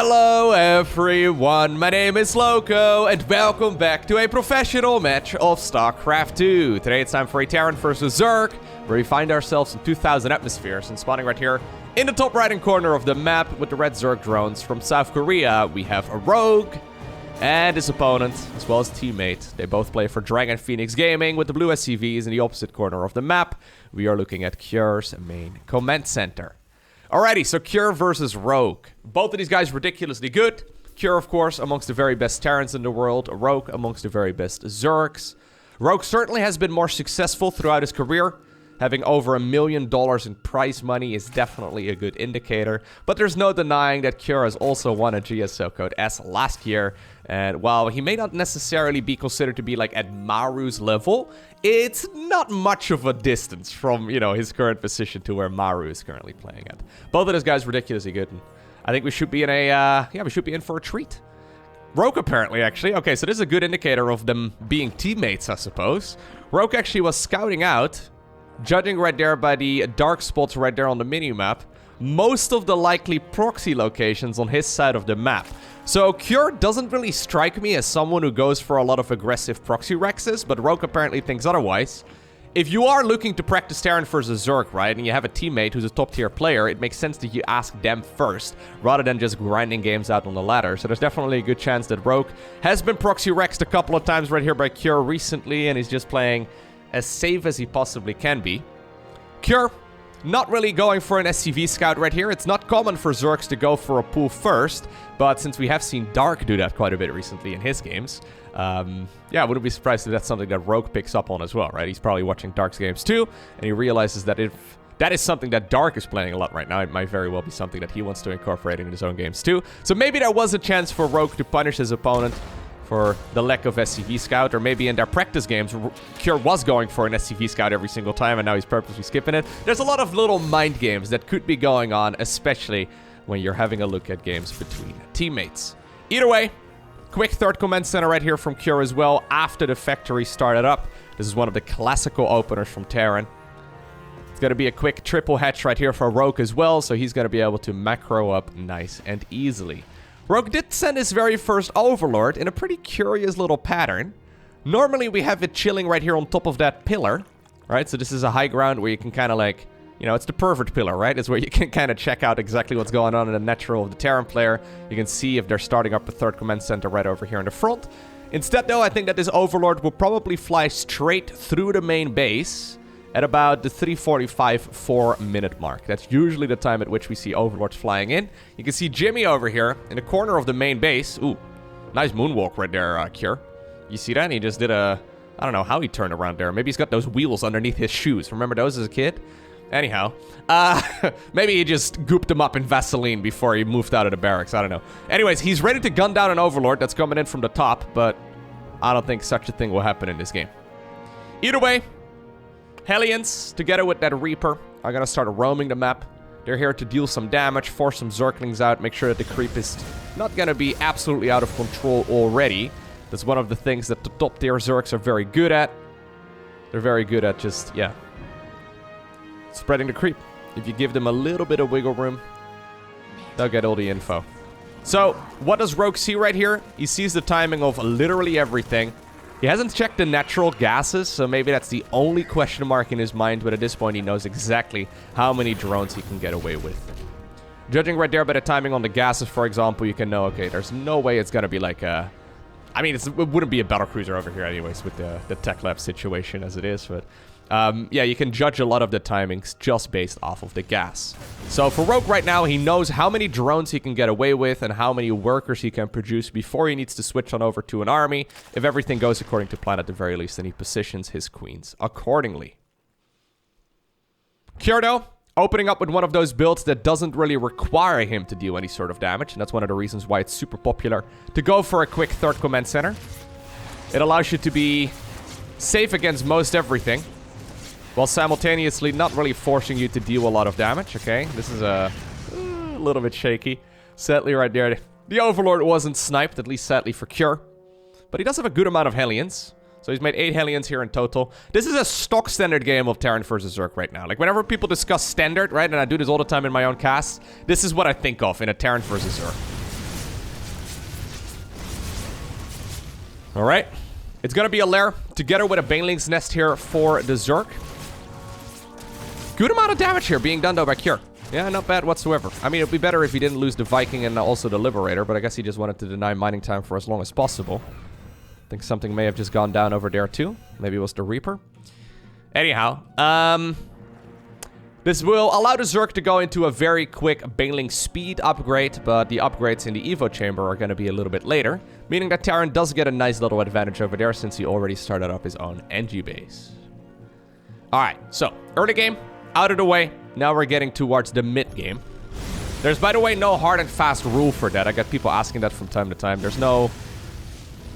Hello everyone, my name is Lowko, and welcome back to a professional match of StarCraft 2. Today it's time for a Terran versus Zerg, where we find ourselves in 2000 atmospheres, and spawning right here in the top right-hand corner of the map with the red Zerg drones from South Korea, we have a Rogue and his opponent, as well as teammate. They both play for Dragon Phoenix Gaming with the blue SCVs in the opposite corner of the map. We are looking at Cure's main command center. Alrighty, so Cure versus Rogue. Both of these guys ridiculously good. Cure, of course, amongst the very best Terrans in the world. Rogue amongst the very best Zergs. Rogue certainly has been more successful throughout his career. Having over $1 million in prize money is definitely a good indicator. But there's no denying that Cure has also won a GSO Code S last year. And while he may not necessarily be considered to be like at Maru's level, it's not much of a distance from, you know, his current position to where Maru is currently playing at. Both of those guys ridiculously good. And I think we should be in a, we should be in for a treat. Rogue apparently, actually. Okay, so this is a good indicator of them being teammates, I suppose. Rogue actually was scouting out, judging right there by the dark spots right there on the minimap, most of the likely proxy locations on his side of the map. So Cure doesn't really strike me as someone who goes for a lot of aggressive proxy rexes, but Rogue apparently thinks otherwise. If you are looking to practice Terran versus Zerg, right, and you have a teammate who's a top tier player, it makes sense that you ask them first, rather than just grinding games out on the ladder. So there's definitely a good chance that Rogue has been proxy rexed a couple of times right here by Cure recently, and he's just playing as safe as he possibly can be. Cure, not really going for an SCV scout right here. It's not common for Zergs to go for a pool first, but since we have seen Dark do that quite a bit recently in his games, I wouldn't be surprised if that's something that Rogue picks up on as well, right? He's probably watching Dark's games too, and he realizes that if that is something that Dark is playing a lot right now, it might very well be something that he wants to incorporate in his own games too. So maybe there was a chance for Rogue to punish his opponent for the lack of SCV scout, or maybe in their practice games, Cure was going for an SCV scout every single time, and now he's purposely skipping it. There's a lot of little mind games that could be going on, especially when you're having a look at games between teammates. Either way, quick third command center right here from Cure as well, after the factory started up. This is one of the classical openers from Terran. It's going to be a quick triple hatch right here for Rogue as well, so he's going to be able to macro up nice and easily. Rogue did send his very first Overlord in a pretty curious little pattern. Normally we have it chilling right here on top of that pillar, right? So this is a high ground where you can kind of like, you know, it's the pervert pillar, right? It's where you can kind of check out exactly what's going on in the natural of the Terran player. You can see if they're starting up a third command center right over here in the front. Instead though, I think that this Overlord will probably fly straight through the main base at about the 3:45-4 minute mark. That's usually the time at which we see Overlords flying in. You can see Jimmy over here in the corner of the main base. Ooh, nice moonwalk right there, Cure. You see that? He just did a, I don't know how he turned around there. Maybe he's got those wheels underneath his shoes. Remember those as a kid? Anyhow, maybe he just gooped them up in Vaseline before he moved out of the barracks. I don't know. Anyways, he's ready to gun down an Overlord that's coming in from the top, but I don't think such a thing will happen in this game. Either way, Hellions, together with that Reaper, are going to start roaming the map. They're here to deal some damage, force some Zerglings out, make sure that the creep is not going to be absolutely out of control already. That's one of the things that the top tier Zergs are very good at. They're very good at just, spreading the creep. If you give them a little bit of wiggle room, they'll get all the info. So, what does Rogue see right here? He sees the timing of literally everything. He hasn't checked the natural gases, so maybe that's the only question mark in his mind, but at this point he knows exactly how many drones he can get away with. Judging right there by the timing on the gases, for example, you can know, okay, there's no way it's gonna be like a... I mean, it wouldn't be a battlecruiser over here anyways with the tech lab situation as it is, but... you can judge a lot of the timings just based off of the gas. So for Rogue right now, he knows how many drones he can get away with and how many workers he can produce before he needs to switch on over to an army. If everything goes according to plan at the very least, then he positions his queens accordingly. Kyordo, opening up with one of those builds that doesn't really require him to deal any sort of damage, and that's one of the reasons why it's super popular to go for a quick third command center. It allows you to be safe against most everything, while simultaneously not really forcing you to deal a lot of damage, okay? This is a little bit shaky. Sadly, right there, the Overlord wasn't sniped, at least sadly for Cure. But he does have a good amount of Hellions. So he's made 8 Hellions here in total. This is a stock standard game of Terran versus Zerg right now. Like, whenever people discuss standard, right, and I do this all the time in my own casts, this is what I think of in a Terran versus Zerg. All right. It's going to be a lair together with a Baneling's Nest here for the Zerg. Good amount of damage here being done, though, by Cure. Yeah, not bad whatsoever. I mean, it would be better if he didn't lose the Viking and also the Liberator, but I guess he just wanted to deny mining time for as long as possible. I think something may have just gone down over there, too. Maybe it was the Reaper. Anyhow, this will allow the Zerg to go into a very quick Baneling speed upgrade, but the upgrades in the Evo chamber are going to be a little bit later, meaning that Terran does get a nice little advantage over there since he already started up his own NG base. Alright, so early game, out of the way. Now we're getting towards the mid game. There's, by the way, no hard and fast rule for that. I get people asking that from time to time. There's no,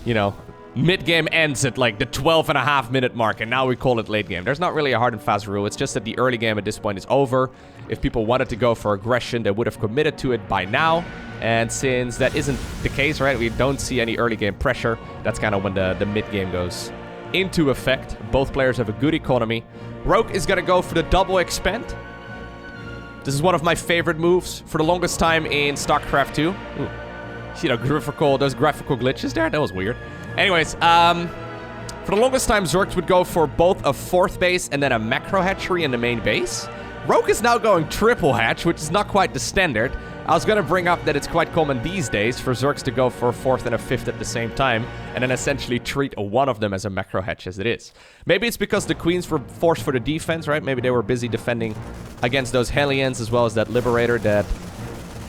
you know, mid game ends at like the 12.5-minute mark, and now we call it late game. There's not really a hard and fast rule. It's just that the early game at this point is over. If people wanted to go for aggression, they would have committed to it by now. And since that isn't the case, right, we don't see any early game pressure. That's kind of when the mid game goes into effect. Both players have a good economy. Rogue is going to go for the double expand. This is one of my favorite moves for the longest time in StarCraft 2. Ooh. See those graphical glitches there? That was weird. Anyways, for the longest time, Zergs would go for both a 4th base and then a macro hatchery in the main base. Rogue is now going triple hatch, which is not quite the standard. I was going to bring up that it's quite common these days for Zergs to go for a 4th and a 5th at the same time, and then essentially treat one of them as a macro hatch as it is. Maybe it's because the Queens were forced for the defense, right? Maybe they were busy defending against those Hellions as well as that Liberator that...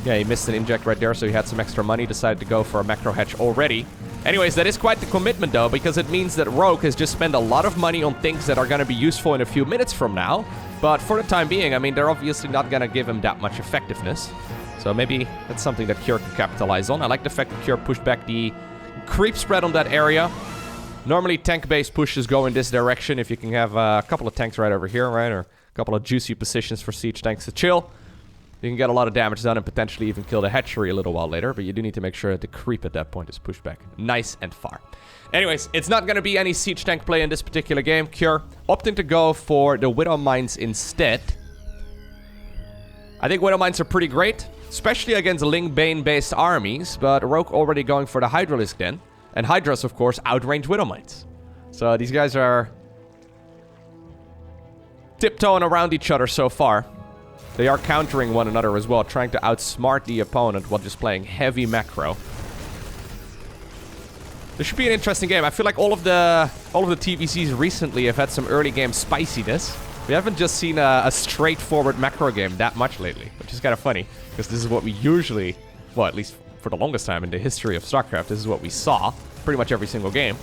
Yeah, he missed an inject right there, so he had some extra money, decided to go for a macro hatch already. Anyways, that is quite the commitment, though, because it means that Rogue has just spent a lot of money on things that are going to be useful in a few minutes from now. But for the time being, I mean, they're obviously not going to give him that much effectiveness. So maybe that's something that Cure can capitalize on. I like the fact that Cure pushed back the creep spread on that area. Normally, tank-based pushes go in this direction if you can have a couple of tanks right over here, right? Or a couple of juicy positions for siege tanks to chill. You can get a lot of damage done and potentially even kill the hatchery a little while later, but you do need to make sure that the creep at that point is pushed back nice and far. Anyways, it's not going to be any siege tank play in this particular game. Cure opting to go for the Widow Mines instead. I think Widow Mines are pretty great, especially against Ling Bane-based armies, but Rogue already going for the Hydralisk Den. And Hydras, of course, outrange Widow Mines. So these guys are tiptoeing around each other so far. They are countering one another as well, trying to outsmart the opponent while just playing heavy macro. This should be an interesting game. I feel like all of the TVCs recently have had some early game spiciness. We haven't just seen a straightforward macro game that much lately, which is kind of funny, because this is what we usually, well, at least for the longest time in the history of StarCraft, this is what we saw pretty much every single game.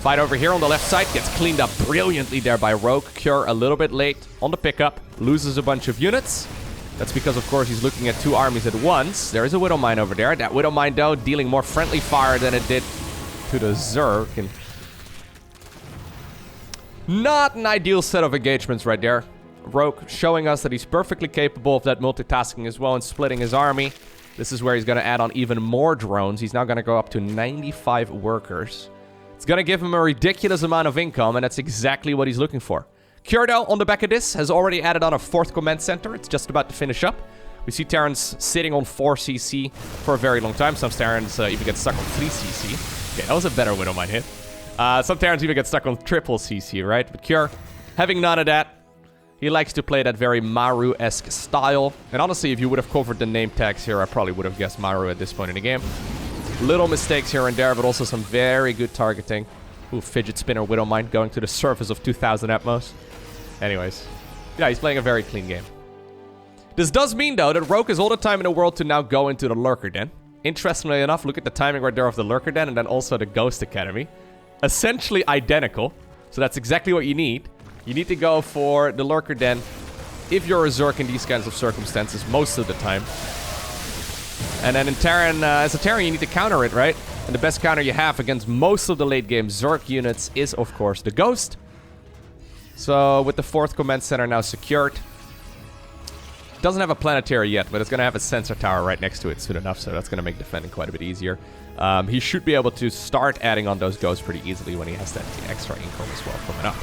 Fight over here on the left side gets cleaned up brilliantly there by Rogue. Cure a little bit late on the pickup, loses a bunch of units. That's because, of course, he's looking at 2 armies at once. There is a Widow Mine over there. That Widow Mine, though, dealing more friendly fire than it did to the Zerg. And not an ideal set of engagements right there. Rogue showing us that he's perfectly capable of that multitasking as well and splitting his army. This is where he's going to add on even more drones. He's now going to go up to 95 workers. It's going to give him a ridiculous amount of income, and that's exactly what he's looking for. Curdo, on the back of this, has already added on a 4th command center. It's just about to finish up. We see Terrans sitting on 4 CC for a very long time. Some Terrans even get stuck on 3 CC. Okay, that was a better Widow Mine hit. Some Terrans even get stuck on triple CC, right? But Cure, having none of that, he likes to play that very Maru-esque style. And honestly, if you would have covered the name tags here, I probably would have guessed Maru at this point in the game. Little mistakes here and there, but also some very good targeting. Ooh, Fidget Spinner Widow Mine going to the surface of 2000 at most. Anyways, yeah, he's playing a very clean game. This does mean, though, that Rogue has all the time in the world to now go into the Lurker Den. Interestingly enough, look at the timing right there of the Lurker Den and then also the Ghost Academy. Essentially identical. So that's exactly what you need. You need to go for the Lurker Den if you're a Zerg in these kinds of circumstances most of the time. And then in Terran, as a Terran, you need to counter it, right? And the best counter you have against most of the late-game Zerg units is, of course, the Ghost. So, with the 4th command center now secured. Doesn't have a planetary yet, but it's going to have a sensor tower right next to it soon enough, so that's going to make defending quite a bit easier. He should be able to start adding on those Ghosts pretty easily when he has that extra income as well coming up.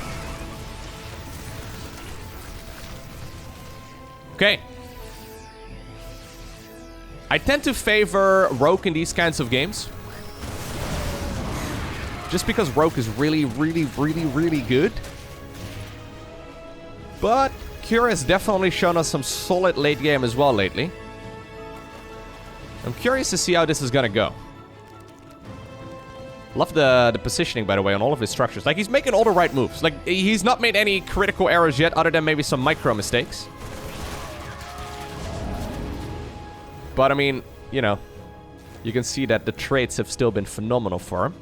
Okay. I tend to favor Rogue in these kinds of games. just because Rogue is really, really, really, really good. But Cure has definitely shown us some solid late game as well lately. I'm curious to see how this is gonna go. Love the positioning, by the way, on all of his structures. Like, he's making all the right moves. Like, he's not made any critical errors yet, other than maybe some micro mistakes. But, I mean, you know, you can see that the traits have still been phenomenal for him.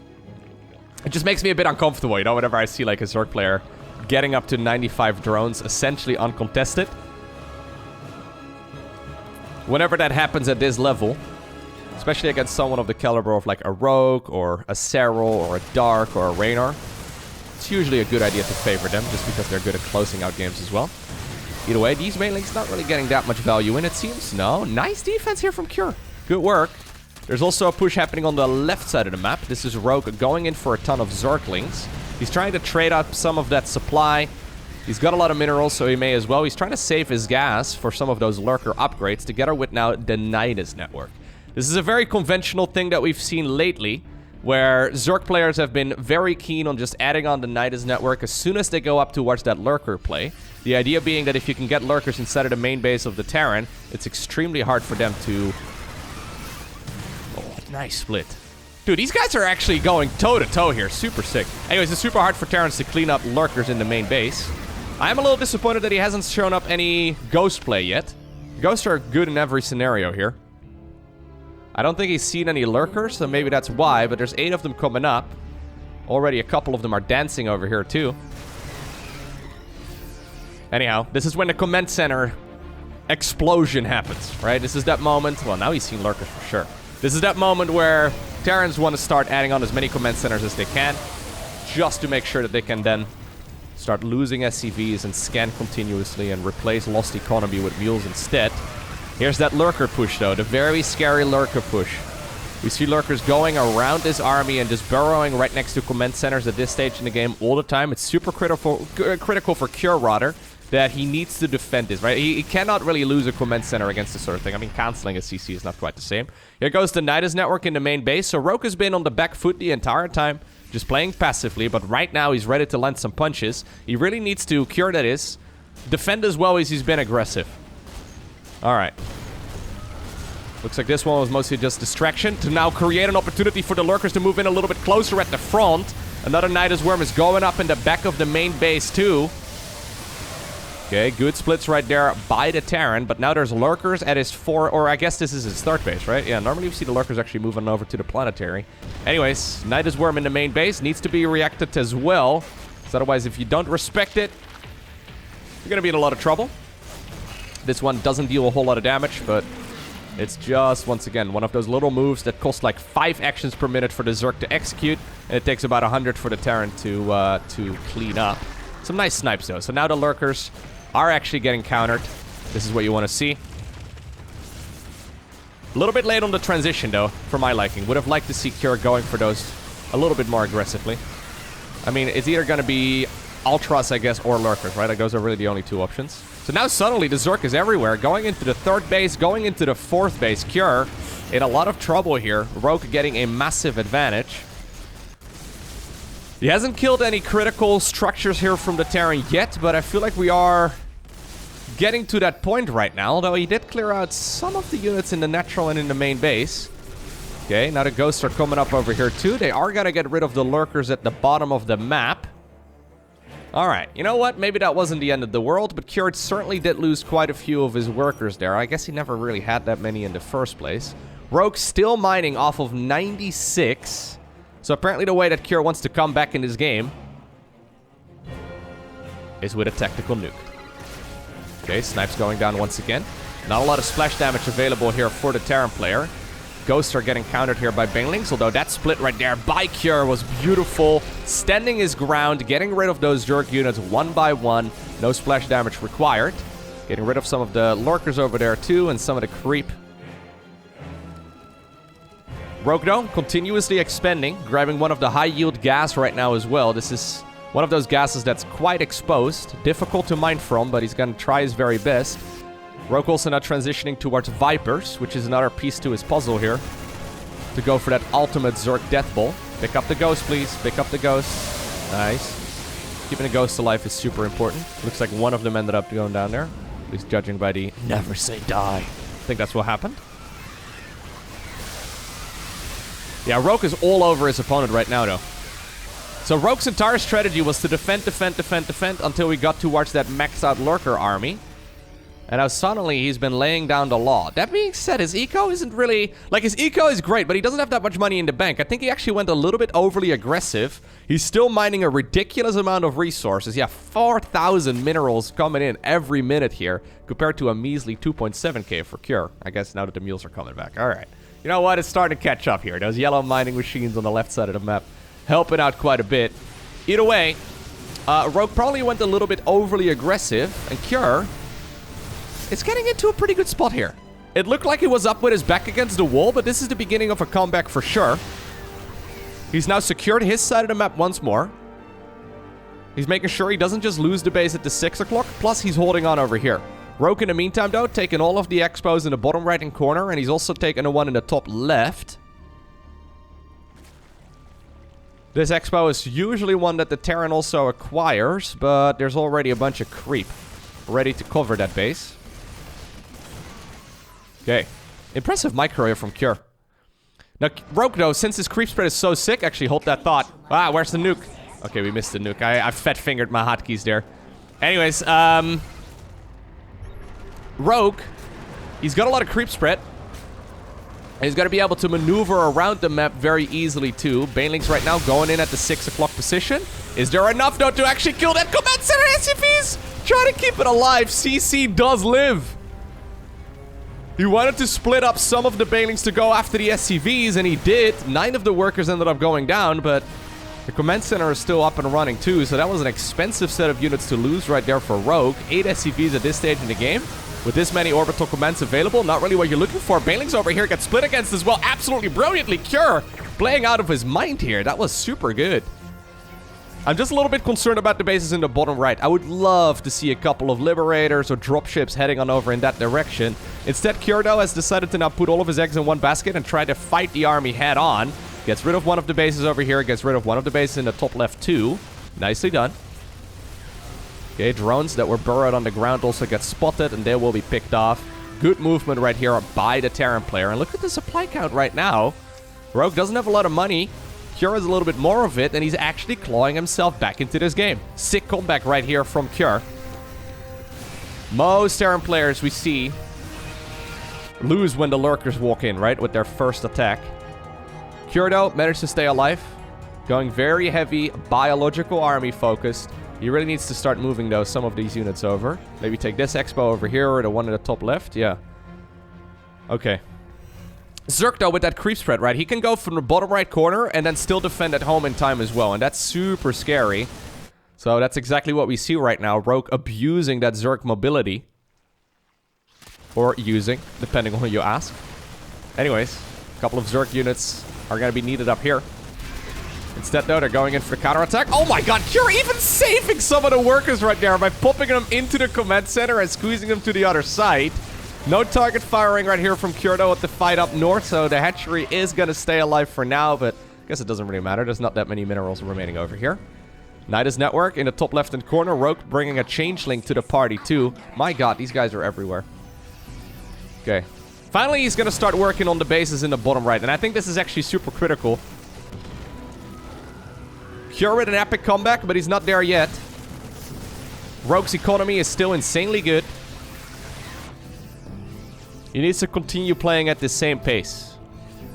It just makes me a bit uncomfortable, you know, whenever I see, like, a Zerg player getting up to 95 drones, essentially uncontested. Whenever that happens at this level, especially against someone of the caliber of like a Rogue or a Serral or a Dark or a Raynar, it's usually a good idea to favor them just because they're good at closing out games as well. Either way, these mainlings not really getting that much value in, it seems. No, nice defense here from Cure. Good work. There's also a push happening on the left side of the map. This is Rogue going in for a ton of Zerglings. He's trying to trade up some of that supply. He's got a lot of minerals, so he may as well. He's trying to save his gas for some of those lurker upgrades together with now the Nidus network. This is a very conventional thing that we've seen lately, where Zerg players have been very keen on just adding on the Nidus network as soon as they go up towards that lurker play. The idea being that if you can get lurkers inside of the main base of the Terran, it's extremely hard for them to... Oh, nice split. Dude, these guys are actually going toe-to-toe here. Super sick. Anyways, it's super hard for Terrans to clean up lurkers in the main base. I am a little disappointed that he hasn't shown up any ghost play yet. Ghosts are good in every scenario here. I don't think he's seen any lurkers, so maybe that's why, but there's 8 of them coming up. Already a couple of them are dancing over here too. Anyhow, this is when the command center explosion happens, right? This is that moment. Well, now he's seen lurkers for sure. This is that moment where Terrans want to start adding on as many command centers as they can, just to make sure that they can then start losing SCVs and scan continuously and replace lost economy with mules instead. Here's that lurker push, though. The very scary lurker push. We see lurkers going around this army and just burrowing right next to command centers at this stage in the game all the time. It's super critical for Cure, rather, that he needs to defend this, right? He cannot really lose a command center against this sort of thing. I mean, canceling a CC is not quite the same. Here goes the Nidus network in the main base. So Rogue has been on the back foot the entire time, just playing passively, but right now he's ready to land some punches. He really needs to, Cure that is, defend as well as he's been aggressive. Alright. Looks like this one was mostly just distraction to now create an opportunity for the lurkers to move in a little bit closer at the front. Another Nidus Worm is going up in the back of the main base too. Okay, good splits right there by the Terran, but now there's lurkers at his or I guess this is his third base, right? Yeah, normally we see the lurkers actually moving over to the planetary. Anyways, Nidus Worm in the main base needs to be reacted as well, because otherwise if you don't respect it, you're gonna be in a lot of trouble. This one doesn't deal a whole lot of damage, but it's just, once again, one of those little moves that cost like 5 actions per minute for the Zerg to execute, and it takes about 100 for the Terran to clean up. Some nice snipes, though. So now the lurkers are actually getting countered. This is what you want to see. A little bit late on the transition, though, for my liking. Would have liked to see Cure going for those a little bit more aggressively. I mean, it's either going to be Ultras, I guess, or lurkers, right? Like, those are really the only 2 options. So now suddenly the Zerg is everywhere, going into the 3rd base, going into the 4th base. Cure in a lot of trouble here. Rogue getting a massive advantage. He hasn't killed any critical structures here from the Terran yet, but I feel like we are getting to that point right now, although he did clear out some of the units in the natural and in the main base. Okay, now the ghosts are coming up over here too. They are gonna get rid of the lurkers at the bottom of the map. Alright, you know what? Maybe that wasn't the end of the world, but Cure certainly did lose quite a few of his workers there. I guess he never really had that many in the first place. Rogue still mining off of 96. So apparently the way that Cure wants to come back in this game is with a tactical nuke. Okay, snipes going down once again. Not a lot of splash damage available here for the Terran player. Ghosts are getting countered here by banglings, although that split right there by Cure was beautiful. Standing his ground, getting rid of those Zerg units one by one. No splash damage required. Getting rid of some of the lurkers over there too, and some of the creep. Rogue, though, continuously expanding, grabbing one of the high-yield gas right now as well. This is one of those gases that's quite exposed, difficult to mine from, but he's going to try his very best. Rogue also now transitioning towards Vipers, which is another piece to his puzzle here, to go for that ultimate Zerg Death Ball. Pick up the ghost, please. Pick up the ghost. Nice. Keeping a ghost alive is super important. Looks like one of them ended up going down there. At least judging by the never say die. I think that's what happened. Yeah, Rogue is all over his opponent right now, though. So Rogue's entire strategy was to defend until we got towards that maxed out lurker army. And now suddenly he's been laying down the law. That being said, his eco isn't really... Like, his eco is great, but he doesn't have that much money in the bank. I think he actually went a little bit overly aggressive. He's still mining a ridiculous amount of resources. Yeah, 4,000 minerals coming in every minute here, compared to a measly 2.7k for Cure. I guess now that the mules are coming back. All right. You know what? It's starting to catch up here. Those yellow mining machines on the left side of the map helping out quite a bit. Either way, Rogue probably went a little bit overly aggressive, and Cure... It's getting into a pretty good spot here. It looked like he was up with his back against the wall, but this is the beginning of a comeback for sure. He's now secured his side of the map once more. He's making sure he doesn't just lose the base at the 6 o'clock, plus he's holding on over here. Rogue in the meantime, though, taking all of the expos in the bottom right-hand corner, and he's also taking the one in the top left. This expo is usually one that the Terran also acquires, but there's already a bunch of creep ready to cover that base. Okay. Impressive micro here from Cure. Now, Rogue, though, since his creep spread is so sick... Actually, hold that thought. Ah, where's the nuke? Okay, we missed the nuke. I fat-fingered my hotkeys there. Anyways, Rogue, he's got a lot of creep spread. And he's got to be able to maneuver around the map very easily, too. Banelings right now going in at the 6 o'clock position. Is there enough, though, to actually kill that command center SCVs? Try to keep it alive. CC does live. He wanted to split up some of the Banelings to go after the SCVs, and he did. 9 of the workers ended up going down, but the command center is still up and running too, so that was an expensive set of units to lose right there for Rogue. 8 SCVs at this stage in the game. With this many orbital commands available, not really what you're looking for. Banelings over here get split against as well. Absolutely brilliantly. Cure playing out of his mind here. That was super good. I'm just a little bit concerned about the bases in the bottom right. I would love to see a couple of Liberators or dropships heading on over in that direction. Instead, Cure, though, has decided to now put all of his eggs in one basket and try to fight the army head on. Gets rid of one of the bases over here. Gets rid of one of the bases in the top left, too. Nicely done. Okay, drones that were burrowed on the ground also get spotted, and they will be picked off. Good movement right here by the Terran player. And look at the supply count right now. Rogue doesn't have a lot of money. Cure has a little bit more of it, and he's actually clawing himself back into this game. Sick comeback right here from Cure. Most Terran players we see lose when the lurkers walk in, right? With their first attack. Cure, though, managed to stay alive. Going very heavy, biological army focused. He really needs to start moving, though, some of these units over. Maybe take this expo over here, or the one in the top left. Yeah. Okay. Zerg, though, with that creep spread, right? He can go from the bottom right corner and then still defend at home in time as well. And that's super scary. So that's exactly what we see right now. Rogue abusing that Zerg mobility. Or using, depending on who you ask. Anyways, a couple of Zerg units are going to be needed up here. Instead, though, they're going in for the counterattack. Oh my god, Cure even saving some of the workers right there by popping them into the command center and squeezing them to the other side. No target firing right here from Cure, though, with the fight up north, so the hatchery is going to stay alive for now, but I guess it doesn't really matter. There's not that many minerals remaining over here. Nidus Network in the top left-hand corner. Rogue bringing a changeling to the party, too. My god, these guys are everywhere. Okay. Finally, he's going to start working on the bases in the bottom right, and I think this is actually super critical. Cure with an epic comeback, but he's not there yet. Rogue's economy is still insanely good. He needs to continue playing at the same pace.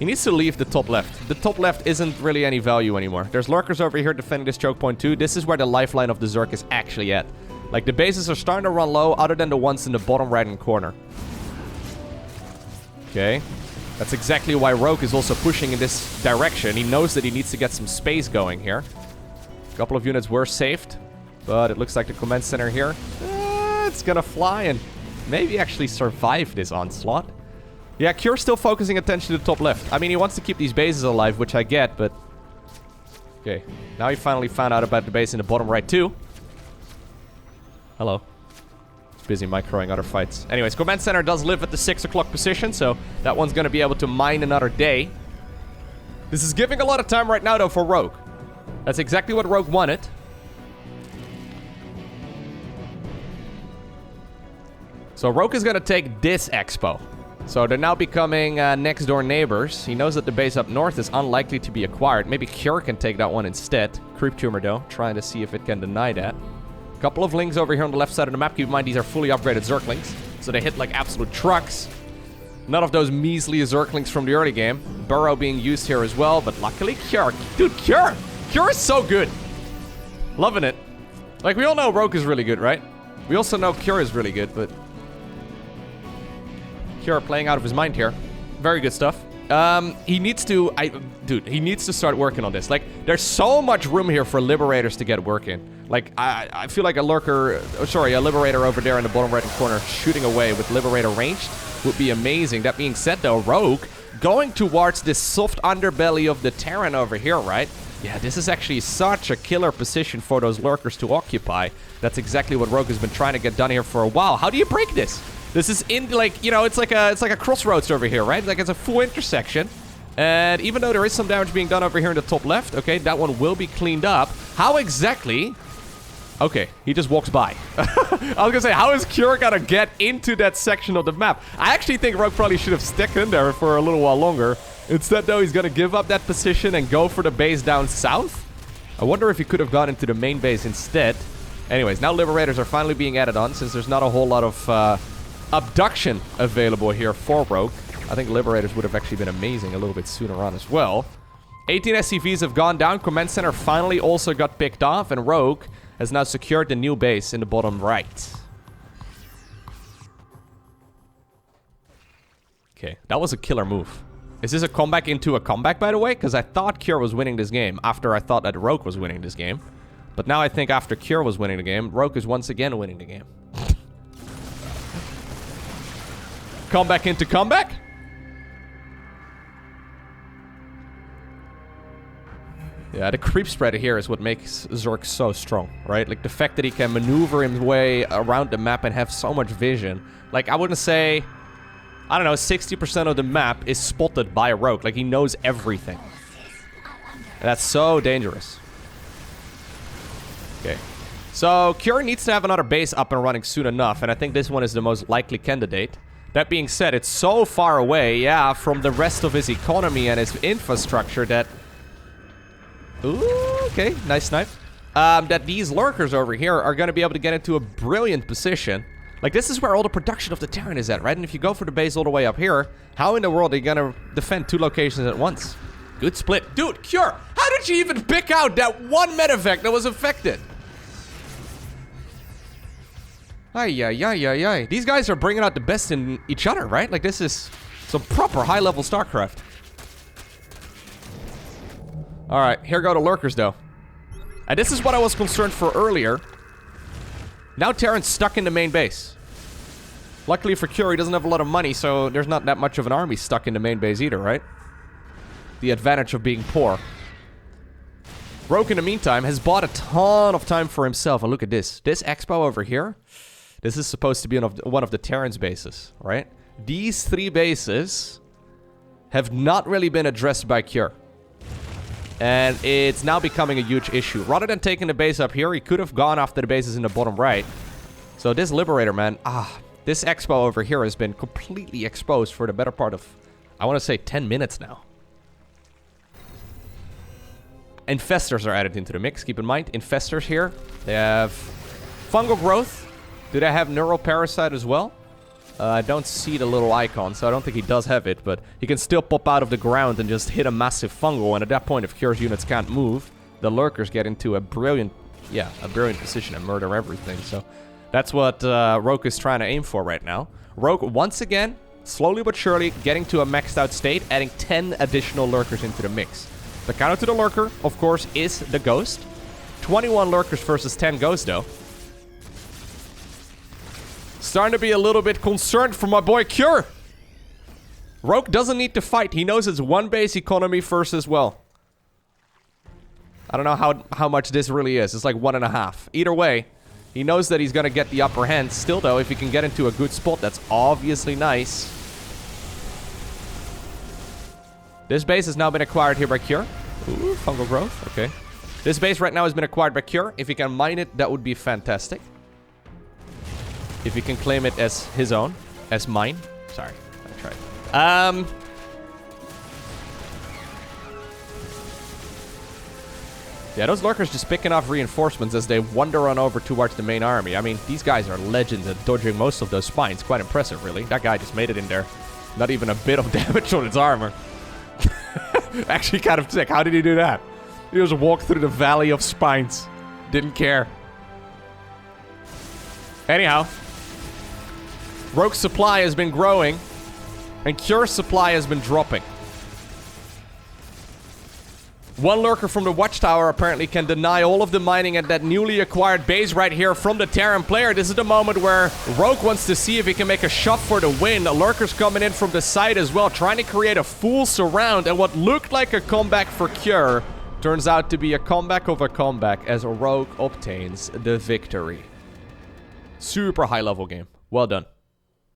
He needs to leave the top left. The top left isn't really any value anymore. There's lurkers over here defending this choke point too. This is where the lifeline of the Zerg is actually at. Like, the bases are starting to run low, other than the ones in the bottom right-hand corner. Okay. That's exactly why Rogue is also pushing in this direction. He knows that he needs to get some space going here. A couple of units were saved, but it looks like the command center here, it's gonna fly and maybe actually survive this onslaught. Yeah, Cure's still focusing attention to the top left. I mean, he wants to keep these bases alive, which I get, but... Okay, now he finally found out about the base in the bottom right, too. Hello. He's busy microing other fights. Anyways, command center does live at the 6 o'clock position, so that one's gonna be able to mine another day. This is giving a lot of time right now, though, for Rogue. That's exactly what Rogue wanted. So Rogue is going to take this expo. So they're now becoming next door neighbors. He knows that the base up north is unlikely to be acquired. Maybe Cure can take that one instead. Creep Tumor, though, trying to see if it can deny that. A couple of lings over here on the left side of the map. Keep in mind, these are fully upgraded Zerglings. So they hit like absolute trucks. None of those measly Zerglings from the early game. Burrow being used here as well, but luckily Cure. Dude, Cure! Cure is so good. Loving it. Like, we all know Rogue is really good, right? We also know Cure is really good, but... Cure playing out of his mind here. Very good stuff. He needs to... Dude, he needs to start working on this. Like, there's so much room here for Liberators to get working. Like, I feel like a Lurker... Oh, sorry, a Liberator over there in the bottom right corner shooting away with Liberator ranged would be amazing. That being said, though, Rogue going towards this soft underbelly of the Terran over here, right? Yeah, this is actually such a killer position for those Lurkers to occupy. That's exactly what Rogue has been trying to get done here for a while. How do you break this? This is in, like, you know, it's like a crossroads over here, right? Like, it's a full intersection. And even though there is some damage being done over here in the top left, okay, that one will be cleaned up. How exactly... Okay, he just walks by. I was gonna say, how is Cure gonna get into that section of the map? I actually think Rogue probably should have stuck in there for a little while longer. Instead, though, he's gonna give up that position and go for the base down south. I wonder if he could have gone into the main base instead. Anyways, now Liberators are finally being added on, since there's not a whole lot of abduction available here for Rogue. I think Liberators would have actually been amazing a little bit sooner on as well. 18 SCVs have gone down. Command Center finally also got picked off, and Rogue has now secured the new base in the bottom right. Okay, that was a killer move. Is this a comeback into a comeback, by the way? Because I thought Cure was winning this game after I thought that Rogue was winning this game. But now I think after Cure was winning the game, Rogue is once again winning the game. Comeback into comeback? Yeah, the creep spread here is what makes Zerg so strong, right? Like, the fact that he can maneuver his way around the map and have so much vision. Like, I wouldn't say... I don't know, 60% of the map is spotted by a Rogue. Like, he knows everything. And that's so dangerous. Okay. So, Cure needs to have another base up and running soon enough, and I think this one is the most likely candidate. That being said, it's so far away, yeah, from the rest of his economy and his infrastructure that... Ooh, okay, nice snipe. That these Lurkers over here are going to be able to get into a brilliant position. Like, this is where all the production of the Terran is at, right? And if you go for the base all the way up here, how in the world are you going to defend two locations at once? Good split. Dude, Cure, how did you even pick out that one medevac that was affected? Ay. These guys are bringing out the best in each other, right? Like, this is some proper high-level StarCraft. Alright, here go the Lurkers, though. And this is what I was concerned for earlier. Now Terran's stuck in the main base. Luckily for Cure, he doesn't have a lot of money, so there's not that much of an army stuck in the main base either, right? The advantage of being poor. Rogue, in the meantime, has bought a ton of time for himself. And look at this. This expo over here, this is supposed to be one of the Terran's bases, right? These three bases have not really been addressed by Cure. And it's now becoming a huge issue. Rather than taking the base up here, he could have gone after the bases in the bottom right. So this Liberator, man, this expo over here has been completely exposed for the better part of, I want to say, 10 minutes now. Infestors are added into the mix. Keep in mind, Infestors here, they have fungal growth. Do they have neuroparasite as well? I don't see the little icon, so I don't think he does have it, but he can still pop out of the ground and just hit a massive fungal, and at that point, if Cure's units can't move, the Lurkers get into a brilliant position and murder everything, so that's what Rogue is trying to aim for right now. Rogue, once again, slowly but surely, getting to a maxed out state, adding 10 additional Lurkers into the mix. The counter to the Lurker, of course, is the Ghost. 21 Lurkers versus 10 Ghosts, though. Starting to be a little bit concerned for my boy Cure. Rogue doesn't need to fight. He knows it's one base economy first as well. I don't know how much this really is. It's like 1.5. Either way, he knows that he's going to get the upper hand. Still, though, if he can get into a good spot, that's obviously nice. This base has now been acquired here by Cure. Ooh, fungal growth. Okay. This base right now has been acquired by Cure. If he can mine it, that would be fantastic. If he can claim it as his own. As mine. Sorry. I tried. Yeah, those lurkers just picking off reinforcements as they wander on over towards the main army. I mean, these guys are legends at dodging most of those spines. Quite impressive, really. That guy just made it in there. Not even a bit of damage on its armor. Actually kind of sick. How did he do that? He just walked through the valley of spines. Didn't care. Anyhow. Rogue's supply has been growing. And Cure's supply has been dropping. One lurker from the watchtower apparently can deny all of the mining at that newly acquired base right here from the Terran player. This is the moment where Rogue wants to see if he can make a shot for the win. Lurkers coming in from the side as well, trying to create a full surround. And what looked like a comeback for Cure turns out to be a comeback of a comeback as Rogue obtains the victory. Super high level game. Well done.